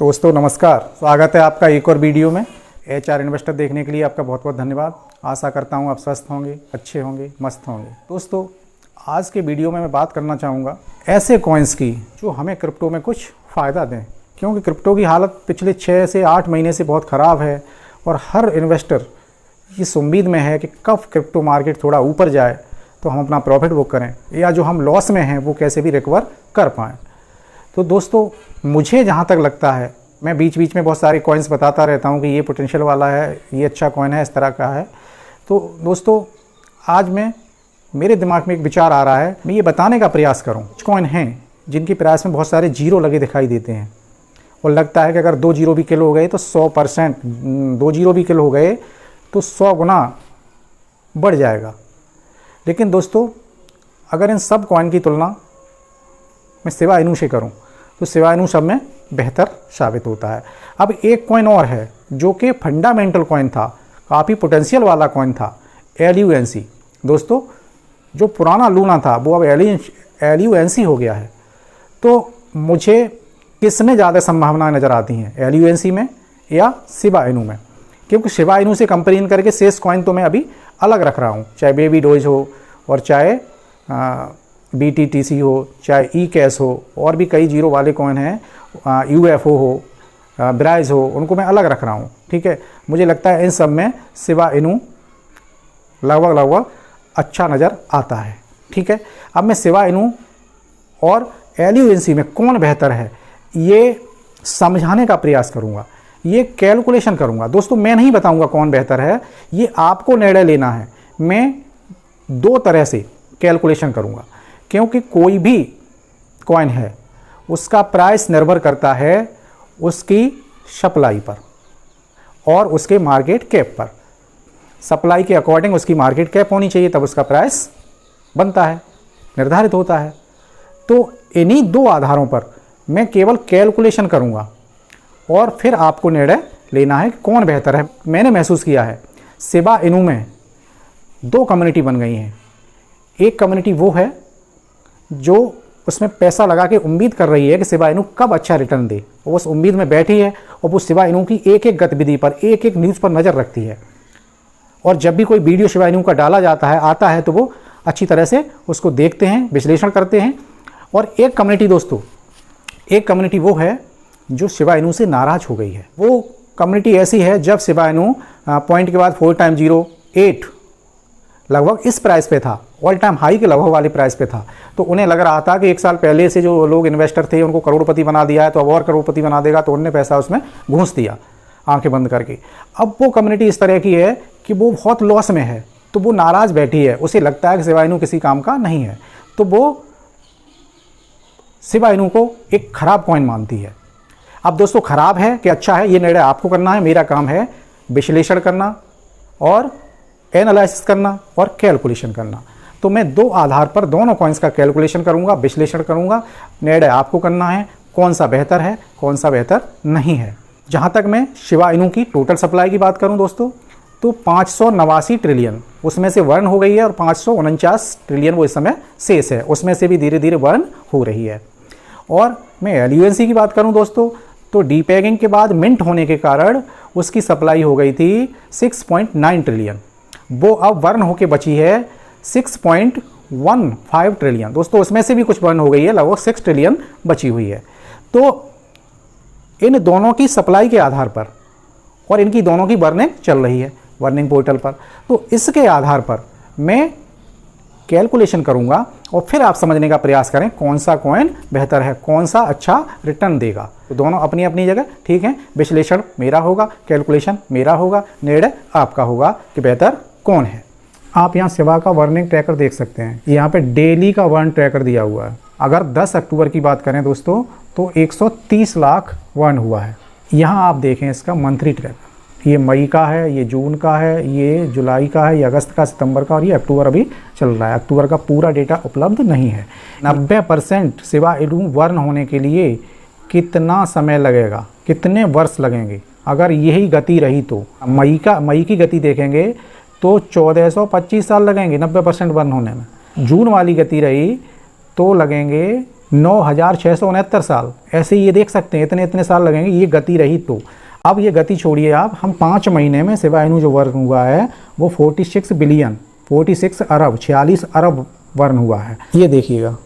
दोस्तों नमस्कार, स्वागत है आपका एक और वीडियो में। HR इन्वेस्टर देखने के लिए आपका बहुत बहुत धन्यवाद। आशा करता हूँ आप स्वस्थ होंगे, अच्छे होंगे, मस्त होंगे। दोस्तों आज के वीडियो में मैं बात करना चाहूँगा ऐसे कॉइन्स की जो हमें क्रिप्टो में कुछ फ़ायदा दें, क्योंकि क्रिप्टो की हालत पिछले 6 से 8 महीने से बहुत ख़राब है और हर इन्वेस्टर इस उम्मीद में है कि कब क्रिप्टो मार्केट थोड़ा ऊपर जाए तो हम अपना प्रॉफिट बुक करें या जो हम लॉस में हैं वो कैसे भी रिकवर कर पाएँ। तो दोस्तों मुझे जहाँ तक लगता है, मैं बीच बीच में बहुत सारे कॉइन्स बताता रहता हूँ कि ये पोटेंशियल वाला है, ये अच्छा कॉइन है, इस तरह का है। तो दोस्तों आज मेरे दिमाग में एक विचार आ रहा है, मैं ये बताने का प्रयास करूँ। कुछ कॉइन हैं जिनकी प्राइस में बहुत सारे जीरो लगे दिखाई देते हैं और लगता है कि अगर 2 जीरो भी किल हो गए तो 100%, 2 जीरो भी किल हो गए तो 100 गुना बढ़ जाएगा। लेकिन दोस्तों अगर इन सब कॉइन की तुलना मैं शिबा इनू से करूं तो शिबा इनू सब में बेहतर साबित होता है। अब एक कॉइन और है जो कि फंडामेंटल कॉइन था, काफ़ी पोटेंशियल वाला कॉइन था, LUNC। दोस्तों जो पुराना लूना था वो अब LUNC हो गया है। तो मुझे किसमें ज़्यादा संभावनाएं नज़र आती हैं, LUNC में या शिबा इनू में? क्योंकि शिबा इनू से कंपेयर करके शेष कॉइन तो मैं अभी अलग रख रहा हूँ, चाहे बेबी डोज हो और चाहे BTTC हो, चाहे eCash हो, और भी कई जीरो वाले कॉइन हैं, UFO हो, ब्राइज हो, उनको मैं अलग रख रहा हूँ। ठीक है, मुझे लगता है इन सब में शिबा इनू लगभग अच्छा नज़र आता है। ठीक है, अब मैं शिबा इनू और LUNC में कौन बेहतर है ये समझाने का प्रयास करूँगा, ये कैलकुलेशन करूँगा। दोस्तों मैं नहीं बताऊँगा कौन बेहतर है, ये आपको निर्णय लेना है। मैं 2 तरह से कैलकुलेशन करूँगा, क्योंकि कोई भी कॉइन है उसका प्राइस निर्भर करता है उसकी सप्लाई पर और उसके मार्केट कैप पर। सप्लाई के अकॉर्डिंग उसकी मार्केट कैप होनी चाहिए, तब उसका प्राइस बनता है, निर्धारित होता है। तो इन्हीं 2 आधारों पर मैं केवल कैलकुलेशन करूँगा और फिर आपको निर्णय लेना है कि कौन बेहतर है। मैंने महसूस किया है शिबा इनू में 2 कम्युनिटी बन गई हैं। एक कम्युनिटी वो है जो उसमें पैसा लगा के उम्मीद कर रही है कि शिबा इनू कब अच्छा रिटर्न दे, वो उस उम्मीद में बैठी है और वो शिबा इनू की एक एक गतिविधि पर, एक एक न्यूज़ पर नज़र रखती है। और जब भी कोई वीडियो शिबा इनू का डाला आता है तो वो अच्छी तरह से उसको देखते हैं, विश्लेषण करते हैं। और एक कम्युनिटी दोस्तों, एक कम्युनिटी वो है जो शिबा इनू से नाराज़ हो गई है। वो कम्युनिटी ऐसी है जब शिबा इनू पॉइंट के बाद 4 टाइम 08 लगभग इस प्राइस पे था, ऑल टाइम हाई के लगभग वाले प्राइस पे था, तो उन्हें लग रहा था कि 1 साल पहले से जो लोग इन्वेस्टर थे उनको करोड़पति बना दिया है तो अब और करोड़पति बना देगा, तो उन्होंने पैसा उसमें घूंस दिया आंखें बंद करके। अब वो कम्युनिटी इस तरह की है कि वो बहुत लॉस में है, तो वो नाराज़ बैठी है, उसे लगता है कि शिबा इनू किसी काम का नहीं है, तो वो शिबा इनू को एक ख़राब कॉइन मानती है। अब दोस्तों ख़राब है कि अच्छा है ये निर्णय आपको करना है, मेरा काम है विश्लेषण करना और एनालिसिस करना और कैलकुलेशन करना। तो मैं 2 आधार पर दोनों कॉइन्स का कैलकुलेशन करूंगा, विश्लेषण करूंगा, निर्णय आपको करना है कौन सा बेहतर है, कौन सा बेहतर नहीं है। जहां तक मैं शिबा इनू की टोटल सप्लाई की बात करूं दोस्तों, तो 589 ट्रिलियन उसमें से बर्न हो गई है और 549 ट्रिलियन वो इस समय शेष है, उसमें से भी धीरे धीरे बर्न हो रही है। और मैं LUNC की बात करूँ दोस्तों, तो डीपैगिंग के बाद मिंट होने के कारण उसकी सप्लाई हो गई थी 6.9 ट्रिलियन, वो अब बर्न होके बची है 6.15 ट्रिलियन। दोस्तों उसमें से भी कुछ बर्न हो गई है, लगभग 6 ट्रिलियन बची हुई है। तो इन दोनों की सप्लाई के आधार पर और इनकी दोनों की बर्निंग चल रही है बर्निंग पोर्टल पर, तो इसके आधार पर मैं कैलकुलेशन करूंगा और फिर आप समझने का प्रयास करें कौन सा कॉइन बेहतर है, कौन सा अच्छा रिटर्न देगा। तो दोनों अपनी अपनी जगह ठीक है, विश्लेषण मेरा होगा, कैलकुलेशन मेरा होगा, निर्णय आपका होगा कि बेहतर कौन है। आप यहाँ शिबा का वर्निंग ट्रैकर देख सकते हैं, यहाँ पे डेली का वर्न ट्रैकर दिया हुआ है। अगर 10 अक्टूबर की बात करें दोस्तों तो 130 लाख वर्न हुआ है। यहाँ आप देखें इसका मंथली ट्रैकर, ये मई का है, ये जून का है, ये जुलाई का है, ये अगस्त का, सितंबर का और ये अक्टूबर अभी चल रहा है। अक्टूबर का पूरा डेटा उपलब्ध नहीं है। 90% शिबा इनू वर्न होने के लिए कितना समय लगेगा, कितने वर्ष लगेंगे? अगर यही गति रही तो मई की गति देखेंगे तो 1425 साल लगेंगे 90% बर्न होने में। जून वाली गति रही तो लगेंगे 9,669 साल, ऐसे ये देख सकते हैं इतने इतने साल लगेंगे ये गति रही तो। अब ये गति छोड़िए आप, हम 5 महीने में शिवा इनू जो वर्न हुआ है वो 46 बिलियन 46 अरब 46 अरब वर्न हुआ है। ये देखिएगा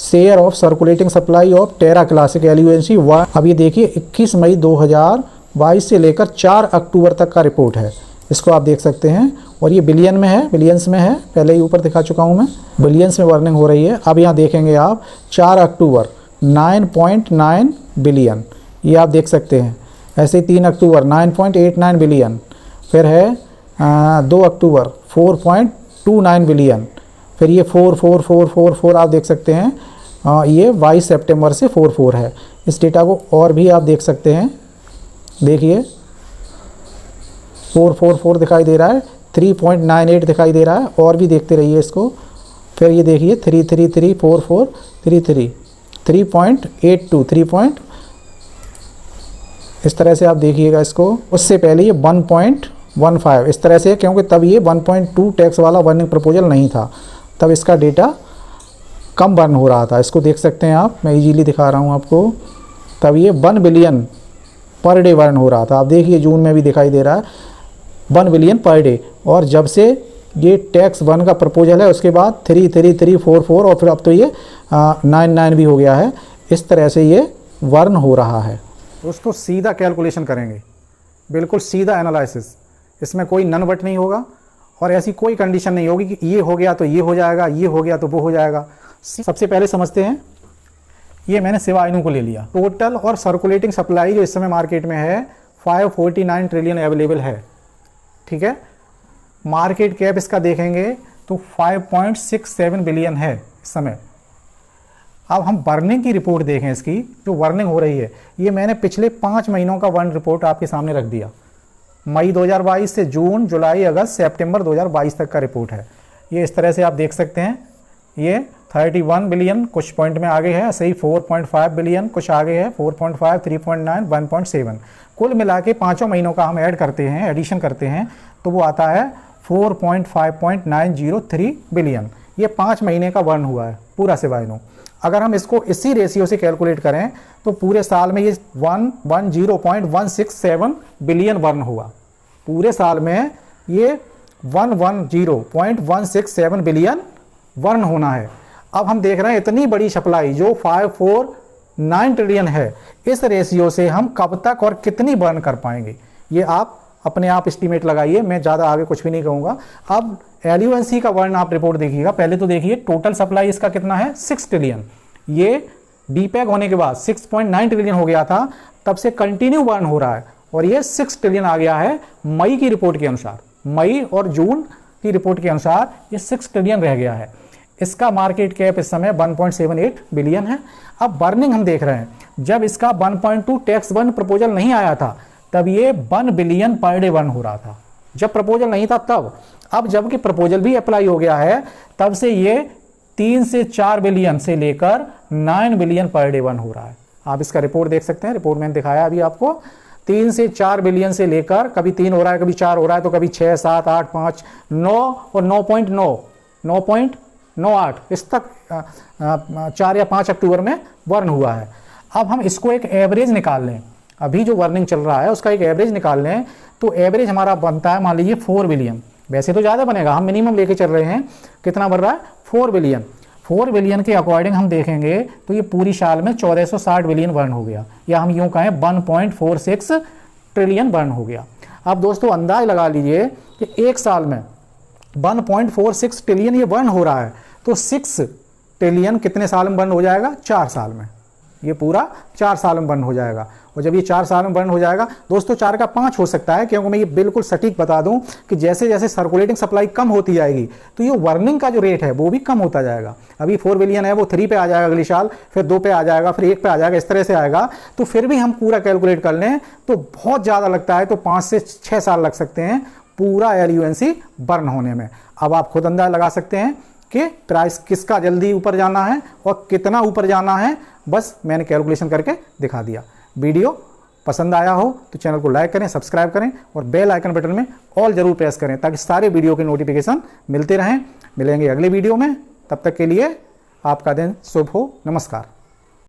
share of circulating supply of Terra Classic LUNC। अब ये देखिए 21 मई 2022 से लेकर 4 अक्टूबर तक का रिपोर्ट है, इसको आप देख सकते हैं। और ये बिलियन में है, बिलियंस में है, पहले ही ऊपर दिखा चुका हूँ मैं, बिलियंस में वर्निंग हो रही है। अब यहाँ देखेंगे आप 4 अक्टूबर 9.9 बिलियन, ये आप देख सकते हैं। ऐसे ही 3 अक्टूबर 9.89 बिलियन, फिर है 2 अक्टूबर 4.29 बिलियन, फिर ये 4 आप देख सकते हैं। ये 22 सितंबर से 4 है। इस डेटा को और भी आप देख सकते हैं, देखिए 4 दिखाई दे रहा है, 3.98 दिखाई दे रहा है, और भी देखते रहिए इसको। फिर ये देखिए 3.33 3.82 इस तरह से आप देखिएगा इसको। उससे पहले ये 1.15 इस तरह से, क्योंकि तब ये 1.2 टैक्स वाला वर्निंग प्रपोजल नहीं था, तब इसका डेटा कम बर्न हो रहा था। इसको देख सकते हैं आप, मैं इजीली दिखा रहा हूँ आपको। तब ये 1 बिलियन पर डे बर्न हो रहा था। आप देखिए जून में भी दिखाई दे रहा है 1 बिलियन पर डे। और जब से ये टैक्स 1 का प्रपोजल है उसके बाद 3.44 और फिर अब तो ये 9.9 भी हो गया है। इस तरह से ये वर्न हो रहा है। दोस्तों सीधा कैलकुलेशन करेंगे, बिल्कुल सीधा एनालिसिस, इसमें कोई नन बट नहीं होगा और ऐसी कोई कंडीशन नहीं होगी कि ये हो गया तो ये हो जाएगा, ये हो गया तो वो हो जाएगा। सबसे पहले समझते हैं, ये मैंने शिवा इनू को ले लिया। टोटल और सर्कुलेटिंग सप्लाई जो इस समय मार्केट में है 549 ट्रिलियन अवेलेबल है, ठीक है। मार्केट कैप इसका देखेंगे तो 5.67 बिलियन है इस समय। अब हम बर्निंग की रिपोर्ट देखें, इसकी जो वर्निंग हो रही है, ये मैंने पिछले 5 महीनों का वर्न रिपोर्ट आपके सामने रख दिया। मई 2022 से जून, जुलाई, अगस्त, सितंबर 2022 तक का रिपोर्ट है। ये इस तरह से आप देख सकते हैं। ये 31 बिलियन कुछ पॉइंट में आगे है, सही 4.5 बिलियन कुछ आगे है, 4.5, 3.9, 1.7। कुल मिला के 5 महीनों का हम ऐड करते हैं, एडिशन करते हैं, तो वो आता है 4.5.903 बिलियन। ये 5 महीने का वर्न हुआ है पूरा शिवा इनू। अगर हम इसको इसी रेशियो से कैलकुलेट करें तो पूरे साल में ये 110.167 बिलियन वर्न हुआ। पूरे साल में ये 110.167 बिलियन वर्न होना है। अब हम देख रहे हैं इतनी बड़ी सप्लाई जो 549 ट्रिलियन है, इस रेशियो से हम कब तक और कितनी बर्न कर पाएंगे, ये आप अपने आप एस्टीमेट लगाइए। मैं ज़्यादा आगे कुछ भी नहीं कहूँगा। अब LUNC का वर्न आप रिपोर्ट देखिएगा। पहले तो देखिए टोटल सप्लाई इसका कितना है, 6 ट्रिलियन। ये डीपैक होने के बाद 6.9 ट्रिलियन हो गया था, तब से कंटिन्यू बर्न हो रहा है और ये 6 ट्रिलियन आ गया है मई की रिपोर्ट के अनुसार। मई और जून की रिपोर्ट के अनुसार ये 6 ट्रिलियन रह गया है। इसका मार्केट कैप इस समय 1.78 बिलियन है। अब बर्निंग हम देख रहे हैं, जब इसका 1.2 टैक्स 1 प्रपोजल नहीं आया था तब ये 1 बिलियन पर डे बर्न हो रहा था, जब प्रपोजल नहीं था तब। अब जबकि प्रपोजल भी अप्लाई हो गया है, तब से ये 3 से 4 बिलियन से लेकर 9 बिलियन पर डे बर्न हो रहा है। आप इसका रिपोर्ट देख सकते हैं, रिपोर्ट मैंने दिखाया अभी आपको। 3 से 4 बिलियन से लेकर कभी 3 हो रहा है, कभी 4 हो रहा है, तो कभी 6, 7, 8, 5, 9 और 9.8 इस तक 4 या 5 अक्टूबर में बर्न हुआ है। अब हम इसको एक एवरेज निकाल लें, अभी जो वर्निंग चल रहा है उसका एक एवरेज निकाल लें, तो एवरेज हमारा बनता है मान लीजिए 4 बिलियन। वैसे तो ज़्यादा बनेगा, हम मिनिमम लेके चल रहे हैं। कितना बन रहा है, 4 बिलियन। 4 बिलियन के अकॉर्डिंग हम देखेंगे तो ये पूरी साल में 1460 बिलियन बर्न हो गया, या हम यूँ कहें 1.46 ट्रिलियन बर्न हो गया। अब दोस्तों अंदाज लगा लीजिए कि एक साल में 1.46 ट्रिलियन ये बर्न हो रहा है, तो 6 ट्रिलियन कितने साल में बर्न हो जाएगा, 4 साल में। ये पूरा 4 साल में बर्न हो जाएगा। और जब ये 4 साल में बर्न हो जाएगा दोस्तों, 4 का 5 हो सकता है, क्योंकि मैं ये बिल्कुल सटीक बता दूं कि जैसे जैसे सर्कुलेटिंग सप्लाई कम होती जाएगी तो ये वर्निंग का जो रेट है वो भी कम होता जाएगा। अभी 4 बिलियन है, वो 3 पे आ जाएगा अगली साल, फिर 2 पे आ जाएगा, फिर 1 पे आ जाएगा, इस तरह से आएगा। तो फिर भी हम पूरा कैलकुलेट कर लें तो बहुत ज़्यादा लगता है, तो 5 से 6 साल लग सकते हैं पूरा LUNC बर्न होने में। अब आप खुद अंदाजा लगा सकते हैं कि प्राइस किसका जल्दी ऊपर जाना है और कितना ऊपर जाना है, बस मैंने कैलकुलेशन करके दिखा दिया। वीडियो पसंद आया हो तो चैनल को लाइक करें, सब्सक्राइब करें और बेल आइकन बटन में ऑल जरूर प्रेस करें, ताकि सारे वीडियो के नोटिफिकेशन मिलते रहें। मिलेंगे अगले वीडियो में, तब तक के लिए आपका दिन शुभ हो। नमस्कार।